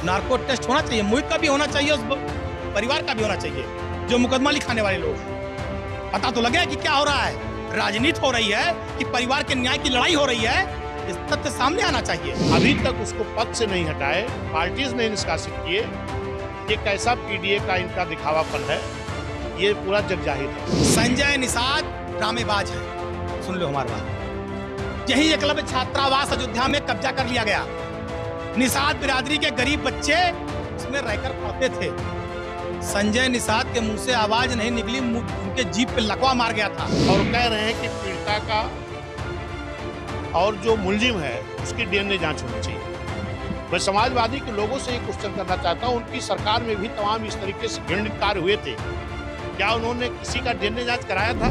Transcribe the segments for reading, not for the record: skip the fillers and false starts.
Narco test होना चाहिए, मोहित का भी होना चाहिए, उस परिवार का भी होना चाहिए जो मुकदमा लिखाने वाले लोग हैं। पता तो लगे कि क्या हो रहा है, राजनीति हो रही है कि परिवार के न्याय की लड़ाई हो रही है, इस तथ्य सामने आना चाहिए। अभी तक उसको पद से नहीं हटाए, पार्टीज ने निष्कासित किए। ये कैसा पीडीए का इनका दिखावापन है, ये पूरा जग जाहिर है। संजय निषाद ड्रामेबाज है, सुन लो हमारी बात। यही एकलव्य छात्रावास अयोध्या में कब्जा कर लिया गया। निषाद बिरादरी के गरीब बच्चे उसमें रहकर पढ़ते थे। संजय निषाद के मुंह से आवाज नहीं निकली, उनके जीप पे लकवा मार गया था। और कह रहे हैं कि पीड़िता का और जो मुलजिम है उसकी डीएनए जांच होनी चाहिए। मैं समाजवादी के लोगों से ये क्वेश्चन करना चाहता हूँ, उनकी सरकार में भी तमाम इस तरीके से घृणित कार्य हुए थे, क्या उन्होंने किसी का डीएनए जांच कराया था?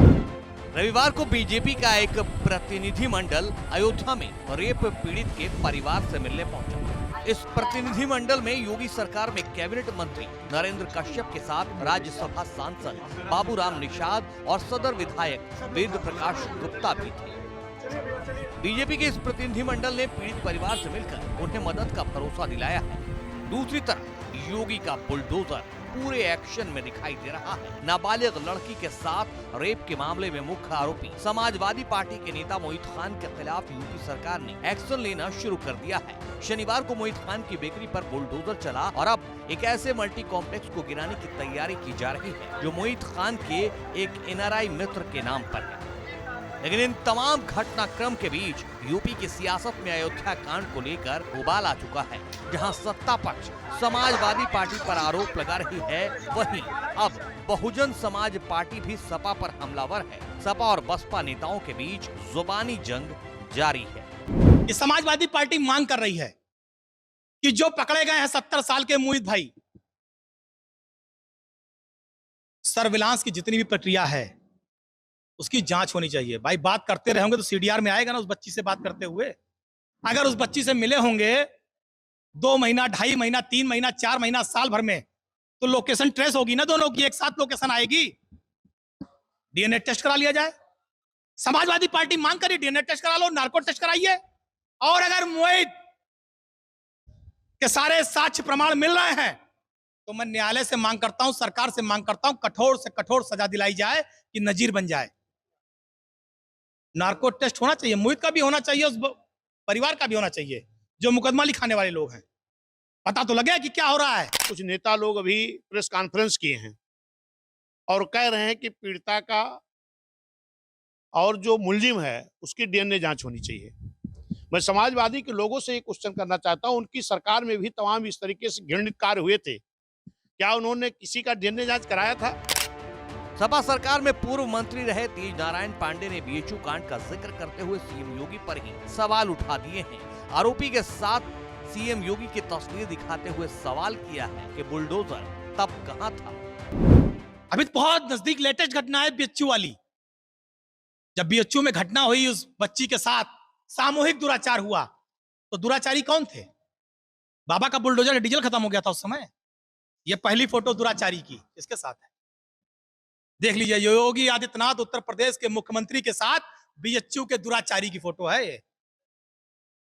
रविवार को बीजेपी का एक प्रतिनिधि मंडल अयोध्या में रेप पीड़ित के परिवार से मिलने पहुंचा। इस प्रतिनिधि मंडल में योगी सरकार में कैबिनेट मंत्री नरेंद्र कश्यप के साथ राज्यसभा सांसद बाबूराम निषाद और सदर विधायक वेद प्रकाश गुप्ता भी थे। बीजेपी के इस प्रतिनिधि मंडल ने पीड़ित परिवार से मिलकर उन्हें मदद का भरोसा दिलाया है। दूसरी तरफ योगी का बुलडोजर पूरे एक्शन में दिखाई दे रहा है। नाबालिग लड़की के साथ रेप के मामले में मुख्य आरोपी समाजवादी पार्टी के नेता मोहित खान के खिलाफ यूपी सरकार ने एक्शन लेना शुरू कर दिया है। शनिवार को मोहित खान की बेकरी पर बुलडोजर चला और अब एक ऐसे मल्टी कॉम्प्लेक्स को गिराने की तैयारी की जा रही है जो मोहित खान के एक एनआरआई मित्र के नाम पर है। लेकिन इन तमाम घटनाक्रम के बीच यूपी की सियासत में अयोध्या कांड को लेकर उबाल आ चुका है। जहां सत्ता पक्ष समाजवादी पार्टी पर आरोप लगा रही है, वहीं अब बहुजन समाज पार्टी भी सपा पर हमलावर है। सपा और बसपा नेताओं के बीच जुबानी जंग जारी है। ये समाजवादी पार्टी मांग कर रही है कि जो पकड़े गए हैं 70 साल के मोहित भाई, सर्विलांस की जितनी भी प्रक्रिया है उसकी जांच होनी चाहिए। भाई बात करते रहेंगे तो सीडीआर में आएगा ना, उस बच्ची से बात करते हुए। अगर उस बच्ची से मिले होंगे 2 महीना, 2.5 महीना, 3 महीना, 4 महीना, साल भर में, तो लोकेशन ट्रेस होगी ना, दोनों की एक साथ लोकेशन आएगी। डीएनए टेस्ट करा लिया जाए। समाजवादी पार्टी मांग करी डीएनए टेस्ट करा लो, नार्को टेस्ट कराइए। और अगर मोहित के सारे साक्ष्य प्रमाण मिल रहे हैं तो मैं न्यायालय से मांग करता हूं, सरकार से मांग करता हूं, कठोर से कठोर सजा दिलाई जाए कि नजीर बन जाए। नार्को टेस्ट होना चाहिए, मोहित का भी होना चाहिए, उस परिवार का भी होना चाहिए जो मुकदमा लिखाने वाले लोग हैं। पता तो लगे कि क्या हो रहा है। कुछ नेता लोग अभी प्रेस कॉन्फ्रेंस किए हैं और कह रहे हैं कि पीड़िता का और जो मुलजिम है उसकी डीएनए जांच होनी चाहिए। मैं समाजवादी के लोगों से ये क्वेश्चन करना चाहता हूं, उनकी सरकार में भी तमाम इस तरीके से घृणित कार्य हुए थे, क्या उन्होंने किसी का डीएनए जांच कराया था? सपा सरकार में पूर्व मंत्री रहे तेज नारायण पांडे ने बीएचयू कांड का जिक्र करते हुए सीएम योगी पर ही सवाल उठा दिए हैं। आरोपी के साथ सीएम योगी की तस्वीर दिखाते हुए सवाल किया है कि बुलडोजर तब कहां था। अभी तो बहुत नजदीक लेटेस्ट घटना है बीएचयू वाली। जब बीएचयू में घटना हुई, उस बच्ची के साथ सामूहिक दुराचार हुआ, तो दुराचारी कौन थे? बाबा का बुलडोजर डीजल खत्म हो गया था उस समय। ये पहली फोटो दुराचारी की इसके साथ है, देख लीजिए। योगी आदित्यनाथ उत्तर प्रदेश के मुख्यमंत्री के साथ बीएचयू के दुराचारी की फोटो है। ये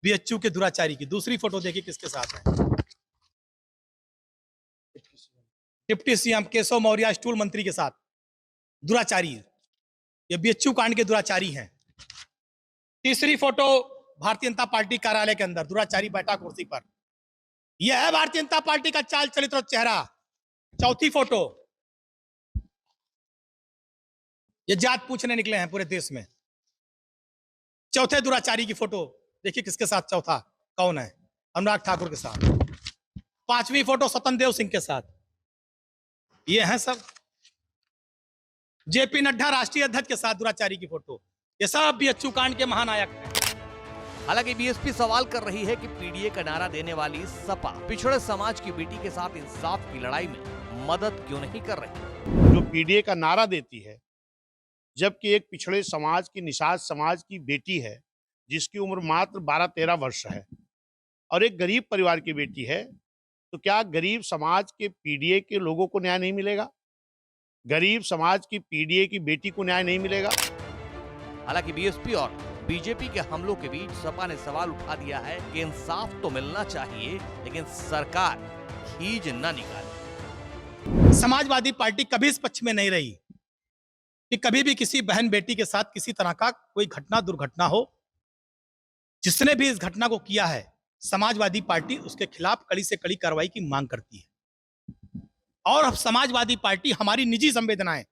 बीएचयू के दुराचारी की दूसरी फोटो देखिए किसके साथ है। Deputy CM Keshav Maurya stool मंत्री के साथ दुराचारी। ये बीएचयू कांड के दुराचारी हैं। तीसरी फोटो भारतीय जनता पार्टी कार्यालय के अंदर दुराचारी बैठा कुर्सी पर। यह है भारतीय जनता पार्टी का चाल चलित और चेहरा। चौथी फोटो, ये जात पूछने निकले हैं पूरे देश में। चौथे दुराचारी की फोटो देखिए किसके साथ, चौथा कौन है? अनुराग ठाकुर के साथ। पांचवी फोटो स्वतंत्र सिंह के साथ। ये हैं सब जेपी नड्डा राष्ट्रीय अध्यक्ष के साथ दुराचारी की फोटो। ये सब बीएचयू कांड के महानायक हैं। हालांकि बीएसपी सवाल कर रही है कि पीडीए का नारा देने वाली सपा पिछड़े समाज की बेटी के साथ इंसाफ की लड़ाई में मदद क्यों नहीं कर रही। जो पीडीए का नारा देती है, जबकि एक पिछड़े समाज की, निषाद समाज की बेटी है जिसकी उम्र मात्र 12-13 वर्ष है और एक गरीब परिवार की बेटी है, तो क्या गरीब समाज के पीडीए के लोगों को न्याय नहीं मिलेगा? गरीब समाज की पीडीए की बेटी को न्याय नहीं मिलेगा? हालांकि बीएसपी और बीजेपी के हमलों के बीच सपा ने सवाल उठा दिया है कि इंसाफ तो मिलना चाहिए, लेकिन सरकार खींच न निकाले। समाजवादी पार्टी कभी इस पक्ष में नहीं रही कि कभी भी किसी बहन बेटी के साथ किसी तरह का कोई घटना दुर्घटना हो। जिसने भी इस घटना को किया है, समाजवादी पार्टी उसके खिलाफ कड़ी से कड़ी कार्रवाई की मांग करती है। और अब समाजवादी पार्टी हमारी निजी संवेदनाएं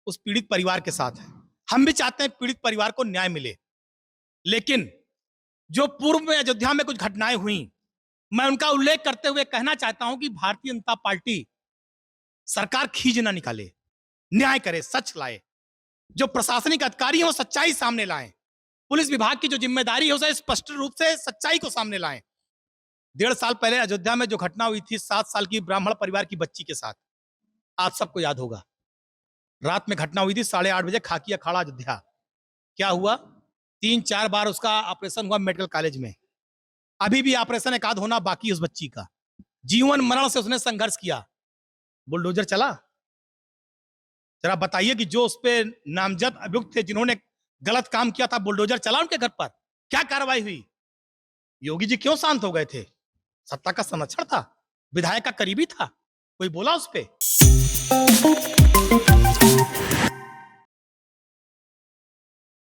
उस पीड़ित परिवार के साथ है। हम भी चाहते हैं पीड़ित परिवार को न्याय मिले, लेकिन जो पूर्व में अयोध्या में कुछ घटनाएं हुई, मैं उनका उल्लेख करते हुए कहना चाहता हूं कि भारतीय जनता पार्टी सरकार खींच ना निकाले, न्याय करे, सच लाए। जो प्रशासनिक अधिकारी हैं वो सच्चाई सामने लाएं। पुलिस विभाग की जो जिम्मेदारी है उसे स्पष्ट रूप से सच्चाई को सामने लाएं। 1.5 साल पहले अयोध्या में जो घटना हुई थी 7 साल की ब्राह्मण परिवार की बच्ची के साथ, आप सबको याद होगा। रात में घटना हुई थी 8:30 बजे, खाकी अखाड़ा अयोध्या। क्या हुआ? 3-4 बार उसका ऑपरेशन हुआ मेडिकल कॉलेज में। अभी भी ऑपरेशन एक आध होना बाकी है उस बच्ची का। जीवन मरण से उसने संघर्ष किया। बुलडोजर चला? जरा बताइए कि जो उस पे नामजद अभियुक्त थे जिन्होंने गलत काम किया था, बुलडोजर चला उनके घर पर? क्या कार्रवाई हुई? योगी जी क्यों शांत हो गए थे? सत्ता का संरक्षण था, विधायक का करीबी था, कोई बोला उस पे?